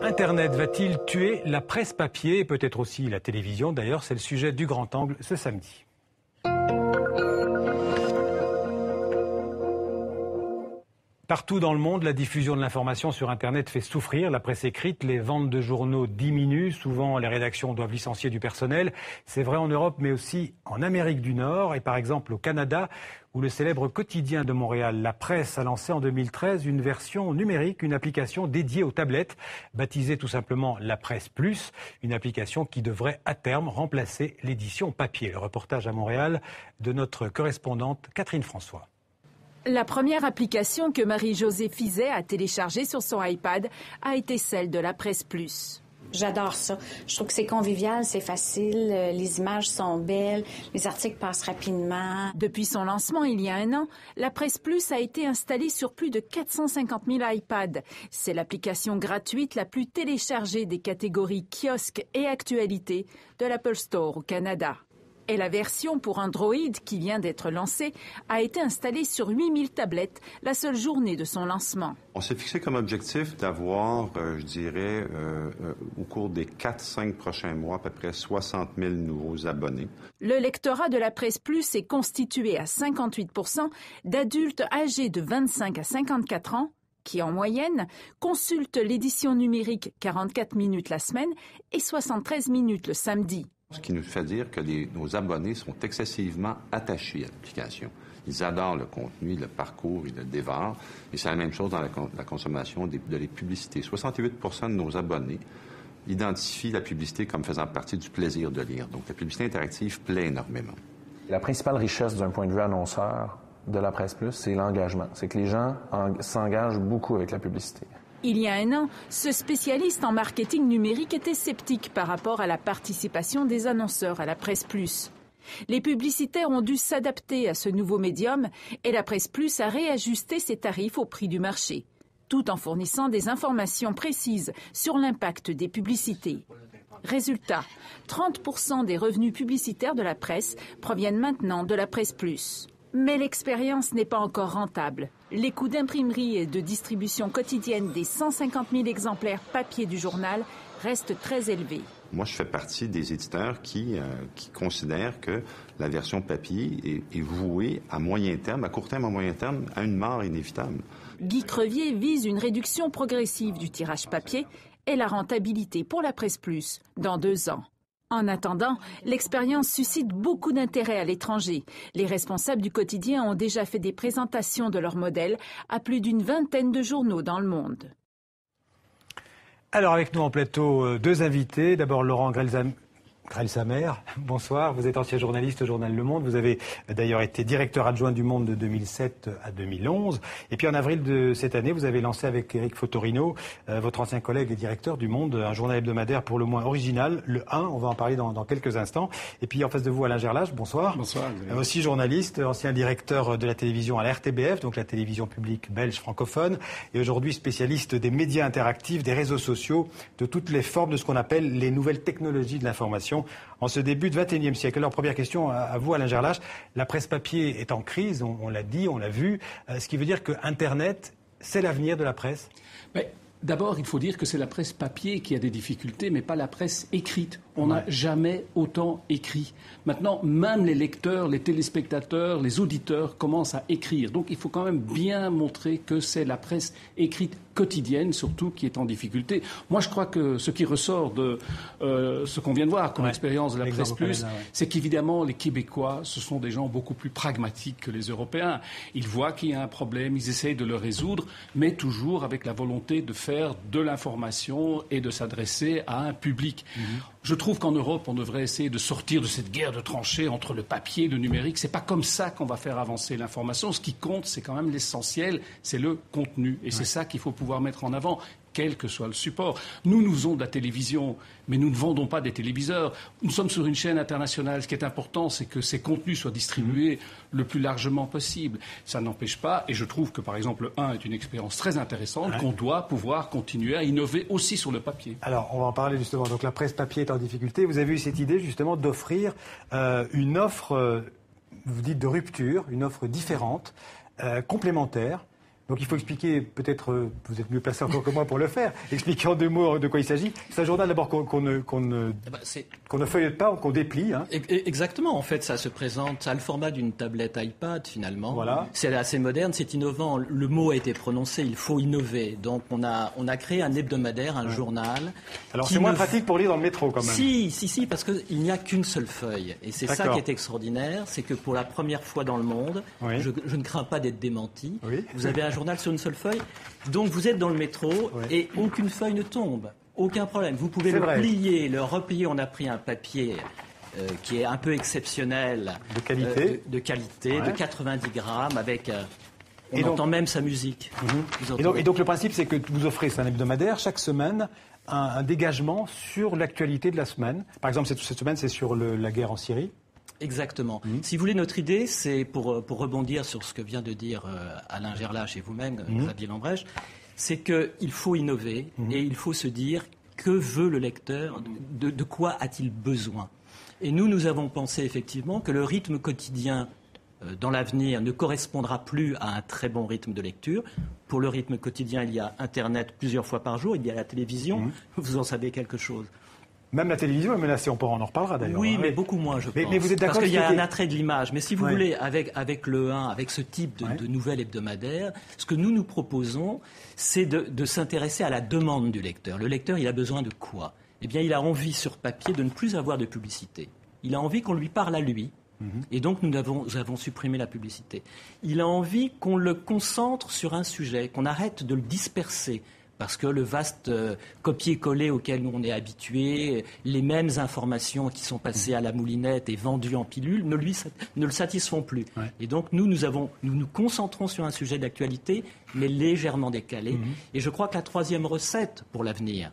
Internet va-t-il tuer la presse papier et peut-être aussi la télévision? D'ailleurs, c'est le sujet du Grand Angle ce samedi. Partout dans le monde, la diffusion de l'information sur Internet fait souffrir la presse écrite. Les ventes de journaux diminuent. Souvent, les rédactions doivent licencier du personnel. C'est vrai en Europe, mais aussi en Amérique du Nord et par exemple au Canada, où le célèbre quotidien de Montréal, La Presse, a lancé en 2013 une version numérique, une application dédiée aux tablettes, baptisée tout simplement La Presse Plus, une application qui devrait à terme remplacer l'édition papier. Le reportage à Montréal de notre correspondante Catherine François. La première application que Marie-Josée Fizet a téléchargée sur son iPad a été celle de La Presse Plus. J'adore ça. Je trouve que c'est convivial, c'est facile, les images sont belles, les articles passent rapidement. Depuis son lancement il y a un an, La Presse Plus a été installée sur plus de 450 000 iPads. C'est l'application gratuite la plus téléchargée des catégories kiosques et actualités de l'Apple Store au Canada. Et la version pour Android, qui vient d'être lancée, a été installée sur 8000 tablettes la seule journée de son lancement. On s'est fixé comme objectif d'avoir, au cours des 4-5 prochains mois, à peu près 60 000 nouveaux abonnés. Le lectorat de La Presse Plus est constitué à 58% d'adultes âgés de 25 à 54 ans, qui, en moyenne, consultent l'édition numérique 44 minutes la semaine et 73 minutes le samedi. Ce qui nous fait dire que nos abonnés sont excessivement attachés à l'application. Ils adorent le contenu, le parcours, ils le dévorent. Et c'est la même chose dans la consommation de les publicités. 68 % de nos abonnés identifient la publicité comme faisant partie du plaisir de lire. Donc la publicité interactive plaît énormément. La principale richesse d'un point de vue annonceur de La Presse Plus, c'est l'engagement. C'est que les gens s'engagent beaucoup avec la publicité. Il y a un an, ce spécialiste en marketing numérique était sceptique par rapport à la participation des annonceurs à La Presse Plus. Les publicitaires ont dû s'adapter à ce nouveau médium et La Presse Plus a réajusté ses tarifs au prix du marché, tout en fournissant des informations précises sur l'impact des publicités. Résultat, 30% des revenus publicitaires de la presse proviennent maintenant de La Presse Plus. Mais l'expérience n'est pas encore rentable. Les coûts d'imprimerie et de distribution quotidienne des 150 000 exemplaires papier du journal restent très élevés. Moi, je fais partie des éditeurs qui considèrent que la version papier est vouée à moyen terme, à court terme, à moyen terme, à une mort inévitable. Guy Crevier vise une réduction progressive du tirage papier et la rentabilité pour La Presse Plus dans 2 ans. En attendant, l'expérience suscite beaucoup d'intérêt à l'étranger. Les responsables du quotidien ont déjà fait des présentations de leur modèle à plus d'une vingtaine de journaux dans le monde. Alors avec nous en plateau, 2 invités. D'abord Laurent Grelsamer, bonsoir. Vous êtes ancien journaliste au journal Le Monde. Vous avez d'ailleurs été directeur adjoint du Monde de 2007 à 2011. Et puis en avril de cette année, vous avez lancé avec Éric Fotorino, votre ancien collègue et directeur du Monde, un journal hebdomadaire pour le moins original, le 1. On va en parler dans quelques instants. Et puis en face de vous, Alain Gerlache, bonsoir. Bonsoir. Aussi journaliste, ancien directeur de la télévision à la RTBF, donc la télévision publique belge francophone. Et aujourd'hui spécialiste des médias interactifs, des réseaux sociaux, de toutes les formes de ce qu'on appelle les nouvelles technologies de l'information en ce début de XXIe siècle. Alors, première question à vous, Alain Gerlache. La presse papier est en crise, on l'a dit, on l'a vu. Ce qui veut dire que Internet, c'est l'avenir de la presse? D'abord, il faut dire que c'est la presse papier qui a des difficultés, mais pas la presse écrite. On n'a jamais autant écrit. Maintenant, même les lecteurs, les téléspectateurs, les auditeurs commencent à écrire. Donc, il faut quand même bien montrer que c'est la presse écrite quotidienne, surtout, qui est en difficulté. Moi, je crois que ce qui ressort de ce qu'on vient de voir comme expérience de la Presse Plus, c'est qu'évidemment, les Québécois, ce sont des gens beaucoup plus pragmatiques que les Européens. Ils voient qu'il y a un problème, ils essayent de le résoudre, mais toujours avec la volonté de faire de l'information et de s'adresser à un public. Je trouve qu'en Europe, on devrait essayer de sortir de cette guerre de tranchées entre le papier et le numérique. C'est pas comme ça qu'on va faire avancer l'information. Ce qui compte, c'est quand même l'essentiel, c'est le contenu. Et c'est ça qu'il faut pouvoir mettre en avant, quel que soit le support. Nous faisons de la télévision, mais nous ne vendons pas des téléviseurs. Nous sommes sur une chaîne internationale. Ce qui est important, c'est que ces contenus soient distribués le plus largement possible. Ça n'empêche pas, et je trouve que, par exemple, le 1 est une expérience très intéressante, qu'on doit pouvoir continuer à innover aussi sur le papier. Alors, on va en parler justement. Donc, la presse papier est en difficulté. Vous avez eu cette idée, justement, d'offrir une offre, vous dites de rupture, une offre différente, complémentaire, Donc il faut expliquer, peut-être vous êtes mieux placé encore que moi pour le faire, expliquer en 2 mots de quoi il s'agit. C'est un journal d'abord qu'on ne feuillette pas, qu'on déplie. Hein. Exactement, en fait ça se présente, ça a le format d'une tablette iPad finalement. Voilà. C'est assez moderne, c'est innovant, le mot a été prononcé, il faut innover. Donc on a créé un hebdomadaire, un journal. Alors c'est moins pratique pour lire dans le métro quand même. Si, parce qu'il n'y a qu'une seule feuille. Et c'est ça qui est extraordinaire, c'est que pour la première fois dans le monde, je ne crains pas d'être démenti, vous avez un journal sur une seule feuille, donc vous êtes dans le métro et aucune feuille ne tombe, aucun problème. Vous pouvez le plier, le replier. On a pris un papier qui est un peu exceptionnel, de qualité, de 90 grammes, avec on entend même sa musique. Et donc le principe, c'est que vous offrez, c'est un hebdomadaire, chaque semaine, un dégagement sur l'actualité de la semaine. Par exemple, cette semaine, c'est sur la guerre en Syrie. Exactement. Si vous voulez, notre idée, c'est pour rebondir sur ce que vient de dire Alain Gerlache et vous-même, Xavier Lambrèche, c'est qu'il faut innover et il faut se dire que veut le lecteur, de quoi a-t-il besoin. Et nous avons pensé effectivement que le rythme quotidien dans l'avenir ne correspondra plus à un très bon rythme de lecture. Pour le rythme quotidien, il y a Internet plusieurs fois par jour, il y a la télévision, vous en savez quelque chose. Même la télévision est menacée, on en reparlera d'ailleurs. Oui, mais beaucoup moins, je pense. Mais vous êtes d'accord parce qu'il y a un attrait de l'image. Mais si vous voulez, avec le 1, avec ce type de nouvel hebdomadaire, ce que nous proposons, c'est de s'intéresser à la demande du lecteur. Le lecteur, il a besoin de quoi ? Eh bien, il a envie sur papier de ne plus avoir de publicité. Il a envie qu'on lui parle à lui. Et donc, nous avons supprimé la publicité. Il a envie qu'on le concentre sur un sujet, qu'on arrête de le disperser. Parce que le vaste copier-coller auquel nous on est habitués, les mêmes informations qui sont passées à la moulinette et vendues en pilule, ne le satisfont plus. Et donc nous nous concentrons sur un sujet d'actualité, mais légèrement décalé. Et je crois que la troisième recette pour l'avenir,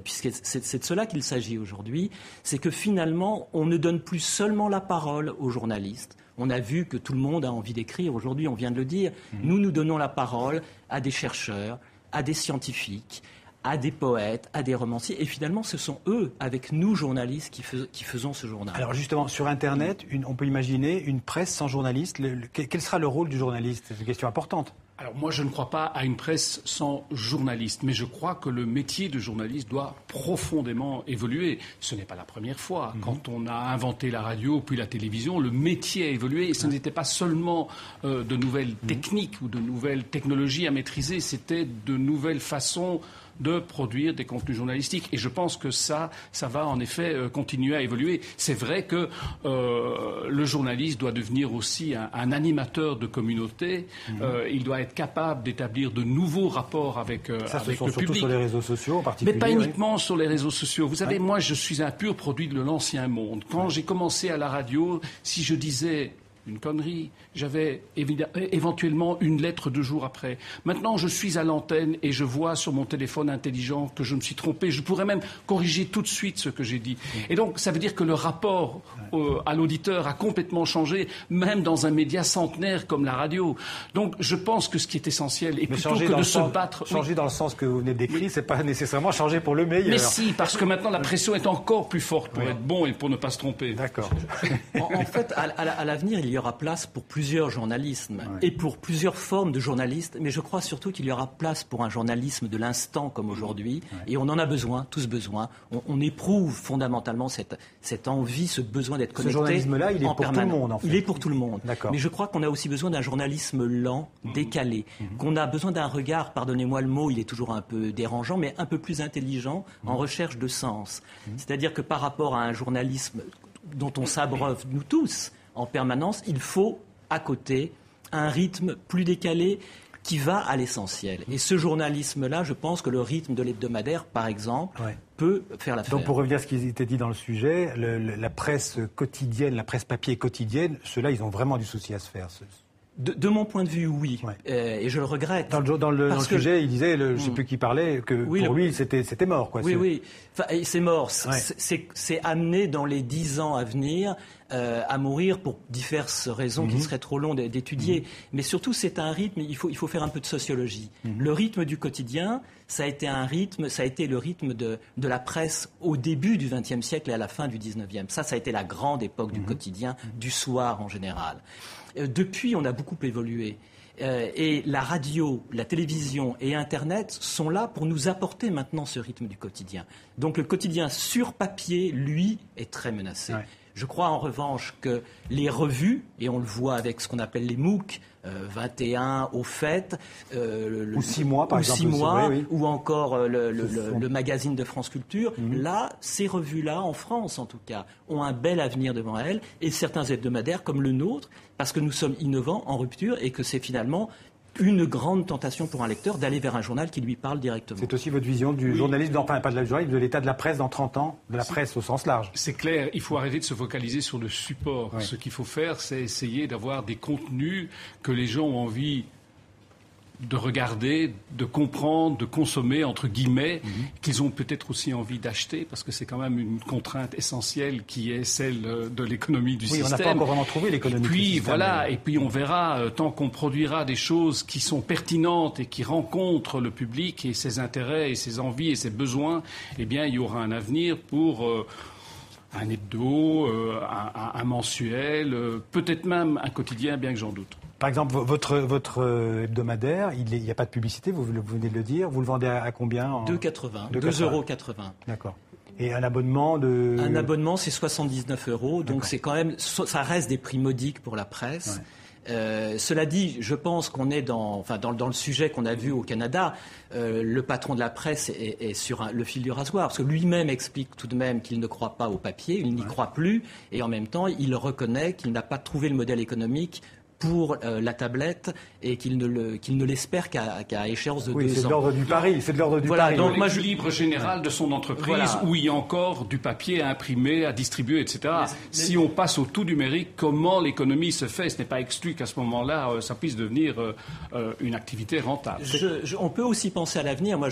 puisque c'est de cela qu'il s'agit aujourd'hui, c'est que finalement, on ne donne plus seulement la parole aux journalistes. On a vu que tout le monde a envie d'écrire. Aujourd'hui, on vient de le dire. Nous donnons la parole à des chercheurs, à des scientifiques, à des poètes, à des romanciers. Et finalement, ce sont eux, avec nous, journalistes, qui faisons ce journal. Alors justement, sur Internet, on peut imaginer une presse sans journaliste. Quel sera le rôle du journaliste ? C'est une question importante. Alors moi, je ne crois pas à une presse sans journaliste, mais je crois que le métier de journaliste doit profondément évoluer. Ce n'est pas la première fois. Quand on a inventé la radio puis la télévision, le métier a évolué et ce n'était pas seulement de nouvelles techniques ou de nouvelles technologies à maîtriser, c'était de nouvelles façons de produire des contenus journalistiques. Et je pense que ça va en effet continuer à évoluer. C'est vrai que le journaliste doit devenir aussi un animateur de communauté. Il doit être capable d'établir de nouveaux rapports avec le public. Surtout sur les réseaux sociaux en particulier. Mais pas uniquement sur les réseaux sociaux. Vous savez, moi, je suis un pur produit de l'ancien monde. Quand j'ai commencé à la radio, si je disais une connerie, j'avais éventuellement une lettre 2 jours après. Maintenant, je suis à l'antenne et je vois sur mon téléphone intelligent que je me suis trompé. Je pourrais même corriger tout de suite ce que j'ai dit. Et donc, ça veut dire que le rapport à l'auditeur a complètement changé, même dans un média centenaire comme la radio. Donc, je pense que ce qui est essentiel, et plutôt que de se battre... Changer dans le sens que vous venez de décrire, c'est pas nécessairement changer pour le meilleur. Mais si, parce que maintenant, la pression est encore plus forte pour être bon et pour ne pas se tromper. D'accord. En fait, à l'avenir, il y aura place pour plusieurs journalismes et pour plusieurs formes de journalistes, mais je crois surtout qu'il y aura place pour un journalisme de l'instant comme aujourd'hui, et on en a besoin, tous besoin. On éprouve fondamentalement cette envie, ce besoin d'être connecté. Ce journalisme-là, il est pour tout le monde, en fait. Il est pour tout le monde. D'accord. Mais je crois qu'on a aussi besoin d'un journalisme lent, décalé, qu'on a besoin d'un regard, pardonnez-moi le mot, il est toujours un peu dérangeant, mais un peu plus intelligent, en recherche de sens. C'est-à-dire que par rapport à un journalisme dont on s'abreuve, nous tous, en permanence, il faut, à côté, un rythme plus décalé qui va à l'essentiel. Et ce journalisme-là, je pense que le rythme de l'hebdomadaire, par exemple, peut faire l'affaire. Donc pour revenir à ce qui était dit dans le sujet, la presse quotidienne, la presse papier quotidienne, ceux-là, ils ont vraiment du souci à se faire. De mon point de vue, oui. Et je le regrette. Dans le sujet, il disait, je ne sais plus qui parlait, que pour lui, c'était mort. Quoi. Oui. Enfin, c'est mort. C'est amené dans les 10 ans à venir à mourir pour diverses raisons qui seraient trop longues d'étudier. Mais surtout, c'est un rythme, il faut faire un peu de sociologie. Le rythme du quotidien, ça a été le rythme de la presse au début du XXe siècle et à la fin du XIXe. Ça a été la grande époque du quotidien, du soir en général. Depuis, on a beaucoup évolué. Et la radio, la télévision et Internet sont là pour nous apporter maintenant ce rythme du quotidien. Donc le quotidien sur papier, lui, est très menacé. Ouais. Je crois en revanche que les revues, et on le voit avec ce qu'on appelle les MOOC, 21 au fait, ou 6 mois par exemple, 6 mois, oui. Ou encore le magazine de France Culture. Là, ces revues-là, en France en tout cas, ont un bel avenir devant elles, et certains hebdomadaires comme le nôtre, parce que nous sommes innovants, en rupture, et que c'est finalement une grande tentation pour un lecteur d'aller vers un journal qui lui parle directement. C'est aussi votre vision du journalisme, enfin pas de la journalisme, de l'état de la presse dans 30 ans, de la presse au sens large. C'est clair, il faut arrêter de se focaliser sur le support. Oui. Ce qu'il faut faire, c'est essayer d'avoir des contenus que les gens ont envie de regarder, de comprendre, de consommer, entre guillemets, qu'ils ont peut-être aussi envie d'acheter, parce que c'est quand même une contrainte essentielle qui est celle de l'économie du système. Oui, on n'a pas encore vraiment trouvé l'économie du système. Voilà, et puis on verra, tant qu'on produira des choses qui sont pertinentes et qui rencontrent le public et ses intérêts et ses envies et ses besoins, eh bien, il y aura un avenir pour un hebdo, un mensuel, peut-être même un quotidien, bien que j'en doute. Par exemple, votre hebdomadaire, il n'y a pas de publicité, vous venez de le dire. Vous le vendez à combien 2,80 €. D'accord. Et un abonnement de... Un abonnement, c'est 79 €. Donc c'est quand même, ça reste des prix modiques pour la presse. Ouais. Cela dit, je pense qu'on est dans le sujet qu'on a vu au Canada. Le patron de la presse est sur le fil du rasoir, parce que lui-même explique tout de même qu'il ne croit pas au papier, il n'y croit plus, et en même temps, il reconnaît qu'il n'a pas trouvé le modèle économique pour la tablette et qu'il ne l'espère qu'à échéance de 2 ans. C'est de l'ordre du pari. C'est de l'ordre du pari. Donc l'équilibre général de son entreprise, où il y a encore du papier à imprimer, à distribuer, etc. Si on passe au tout numérique, comment l'économie se fait? Ce n'est pas exclu qu'à ce moment-là, ça puisse devenir une activité rentable. On peut aussi penser à l'avenir. Moi,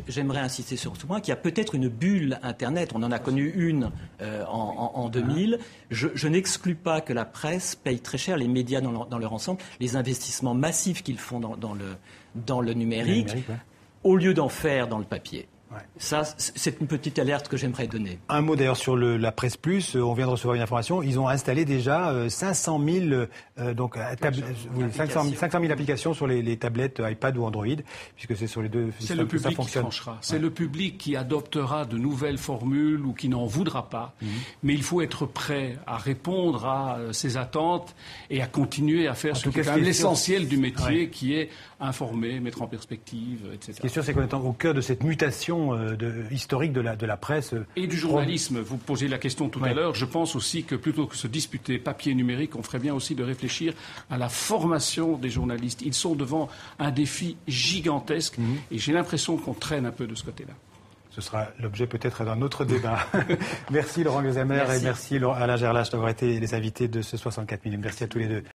j'aimerais insister sur ce point, qu'il y a peut-être une bulle Internet. On en a connu une en 2000. Je n'exclus pas que la presse paye très cher, les médias dans leur ensemble, les investissements massifs qu'ils font dans le numérique, au lieu d'en faire dans le papier. Ouais. Ça, c'est une petite alerte que j'aimerais donner. Un mot d'ailleurs sur la Presse Plus. On vient de recevoir une information. Ils ont installé déjà 500 000 applications sur les tablettes iPad ou Android, puisque c'est sur les deux. C'est le public qui tranchera. C'est le public qui adoptera de nouvelles formules ou qui n'en voudra pas. Mais il faut être prêt à répondre à ces attentes et à continuer à faire ce qui est quand même l'essentiel du métier, qui est informer, mettre en perspective, etc. Ce qui est sûr, c'est qu'on est au cœur de cette mutation historique de la presse. Et du journalisme. Vous posez la question tout à l'heure. Je pense aussi que plutôt que se disputer papier et numérique, on ferait bien aussi de réfléchir à la formation des journalistes. Ils sont devant un défi gigantesque et j'ai l'impression qu'on traîne un peu de ce côté-là. Ce sera l'objet peut-être d'un autre débat. Merci Laurent Glezamer et merci Alain Gerlache d'avoir été les invités de ce 64 minutes. Merci à tous les deux.